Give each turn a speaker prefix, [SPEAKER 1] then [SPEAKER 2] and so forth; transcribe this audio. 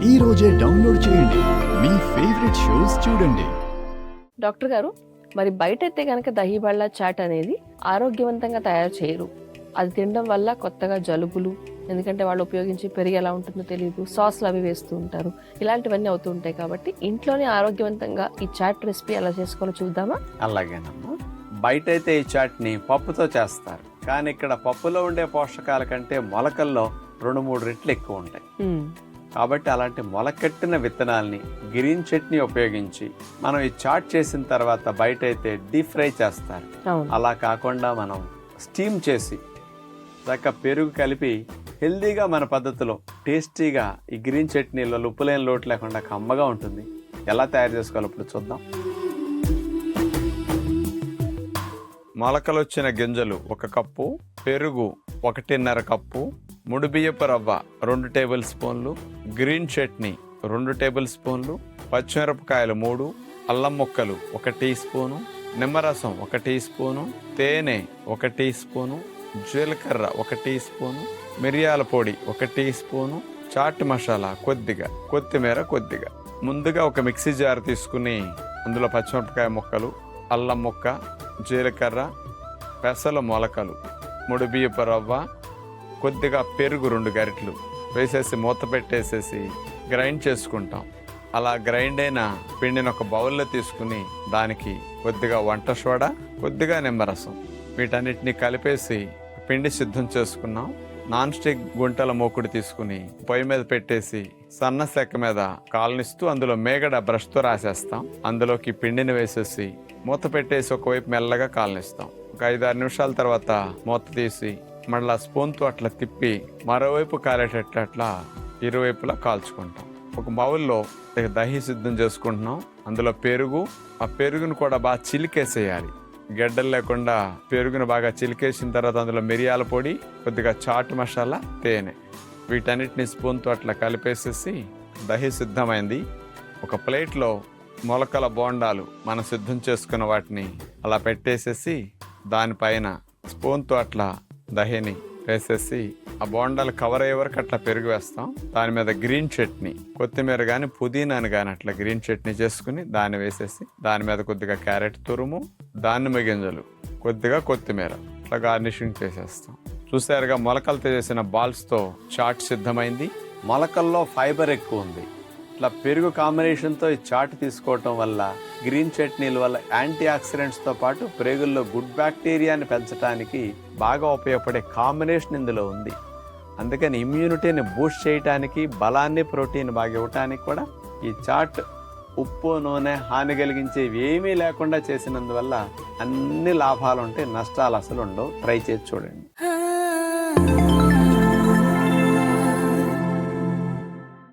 [SPEAKER 1] ఈ రోజే డౌన్లోడ్ చేయండి, మీ ఫేవరెట్ షోస్ చూడండి.
[SPEAKER 2] డాక్టర్ గారు, మరి బయట అయితే కనుక దహీ బళ్ళ చాట్ అనేది ఆరోగ్యవంతంగా తయారు చేయరు. అది తినడం వల్ల కొత్తగా జలుబులు, ఎందుకంటే వాళ్ళు ఉపయోగించి పెరుగు ఎలా ఉంటుందో తెలియదు, సాస్లు అవి వేస్తూ ఉంటారు, ఇలాంటివన్నీ అవుతూ ఉంటాయి. కాబట్టి ఇంట్లోనే ఆరోగ్యవంతంగా ఈ చాట్ రెసిపీ ఎలా చేసుకోవాలో చూద్దామా?
[SPEAKER 3] అలాగేనమ్మా. బయట అయితే ఈ చాట్ని పప్పుతో చేస్తారు, కానీ ఇక్కడ పప్పులో ఉండే పోషకాల కంటే మొలకల్లో 2-3 రెట్లు ఎక్కువ ఉంటాయి. కాబట్టి అలాంటి మొలకెట్టిన విత్తనాల్ని గ్రీన్ చట్నీ ఉపయోగించి మనం ఈ చాట్ చేసిన తర్వాత బయట అయితే డీప్ ఫ్రై చేస్తారు. అలా కాకుండా మనం స్టీమ్ చేసి చక్కగా పెరుగు కలిపి హెల్దీగా మన పద్ధతిలో టేస్టీగా ఈ గ్రీన్ చట్నీలో ఉప్పులేని లోటు లేకుండా కమ్మగా ఉంటుంది. ఎలా తయారు చేసుకోవాలో ఇప్పుడు చూద్దాం. మొలకలు వచ్చిన గింజలు 1 కప్పు, పెరుగు 1.5 కప్పు, ముడి బియ్యపు రవ్వ 2 టేబుల్ స్పూన్లు, గ్రీన్ చట్నీ 2 టేబుల్ స్పూన్లు, పచ్చిమిరపకాయలు 3, అల్లం ముక్కలు 1 టీ స్పూను, నిమ్మరసం 1 టీ స్పూను, తేనె 1 టీ స్పూను, జీలకర్ర 1 టీ స్పూను, మిరియాల పొడి 1 టీ స్పూను, చాట్ మసాలా కొద్దిగా, కొత్తిమీర కొద్దిగా. ముందుగా ఒక మిక్సీ జార్ తీసుకుని అందులో పచ్చిమిరపకాయ ముక్కలు, అల్లం ముక్క, జీలకర్ర, పెసల మొలకలు, ముడి బియ్యపు రవ్వ, కొద్దిగా పెరుగు 2 గరిటెలు వేసేసి మూత పెట్టేసేసి గ్రైండ్ చేసుకుంటాం. అలా గ్రైండ్ అయిన పిండిని ఒక బౌల్లో తీసుకుని దానికి కొద్దిగా వంట సోడా, కొద్దిగా నిమ్మరసం, వీటన్నిటిని కలిపేసి పిండి సిద్ధం చేసుకున్నాం. నాన్ స్టిక్ గుంటల మూకుడు తీసుకుని పొయ్యి మీద పెట్టేసి సన్న సెక్క మీద కాలనిస్తూ అందులో మేగడ బ్రష్తో రాసేస్తాం. అందులోకి పిండిని వేసేసి మూత పెట్టేసి ఒకవైపు మెల్లగా కాలనిస్తాం. ఒక 5-6 నిమిషాల తర్వాత మూత తీసి మళ్ళా స్పూన్తో అట్లా తిప్పి మరోవైపు కాలేటట్లు అట్లా ఇరువైపులా కాల్చుకుంటాం. ఒక బౌల్లో దహి సిద్ధం చేసుకుంటున్నాం. అందులో పెరుగు, ఆ పెరుగును కూడా బాగా చిలికేసేయాలి, గడ్డలు లేకుండా పెరుగును బాగా చిలికేసిన తర్వాత అందులో మిరియాల పొడి, కొద్దిగా చాట్ మసాలా, తేనె, వీటన్నిటిని స్పూన్తో అట్లా కలిపేసేసి దహి సిద్ధమైంది. ఒక ప్లేట్లో మొలకల బోండాలు మనం సిద్ధం చేసుకున్న వాటిని అలా పెట్టేసేసి దానిపైన స్పూన్తో అట్లా దహిని వేసేసి ఆ బోండాలు కవర్ అయ్యే వరకు అట్లా పెరుగు వేస్తాం. దాని మీద గ్రీన్ చట్నీ, కొత్తిమీర కానీ పుదీనాను కానీ అట్లా గ్రీన్ చట్నీ చేసుకుని దాన్ని వేసేసి దాని మీద కొద్దిగా క్యారెట్ తురుము, దానిమ్మ గింజలు, కొద్దిగా కొత్తిమీర అట్లా గార్నిషింగ్ చేసేస్తాం. చూసారుగా, మొలకలతో చేసిన బాల్స్తో చాట్ సిద్ధమైంది. మొలకల్లో ఫైబర్ ఎక్కువ ఉంది. ఇట్లా పెరుగు కాంబినేషన్తో ఈ చాట్ తీసుకోవటం వల్ల, గ్రీన్ చట్నీల వల్ల యాంటీ ఆక్సిడెంట్స్తో పాటు ప్రేగుల్లో గుడ్ బ్యాక్టీరియాని పెంచడానికి బాగా ఉపయోగపడే కాంబినేషన్ ఇందులో ఉంది. అందుకని ఇమ్యూనిటీని బూస్ట్ చేయడానికి, బలాన్ని, ప్రోటీన్ బాగా ఇవ్వటానికి కూడా ఈ చాట్ ఉప్పు, నూనె, హాని కలిగించేవి ఏమీ లేకుండా చేసినందువల్ల అన్ని లాభాలు ఉంటాయి, నష్టాలు అసలు ఉండవు. ట్రై చేసి చూడండి.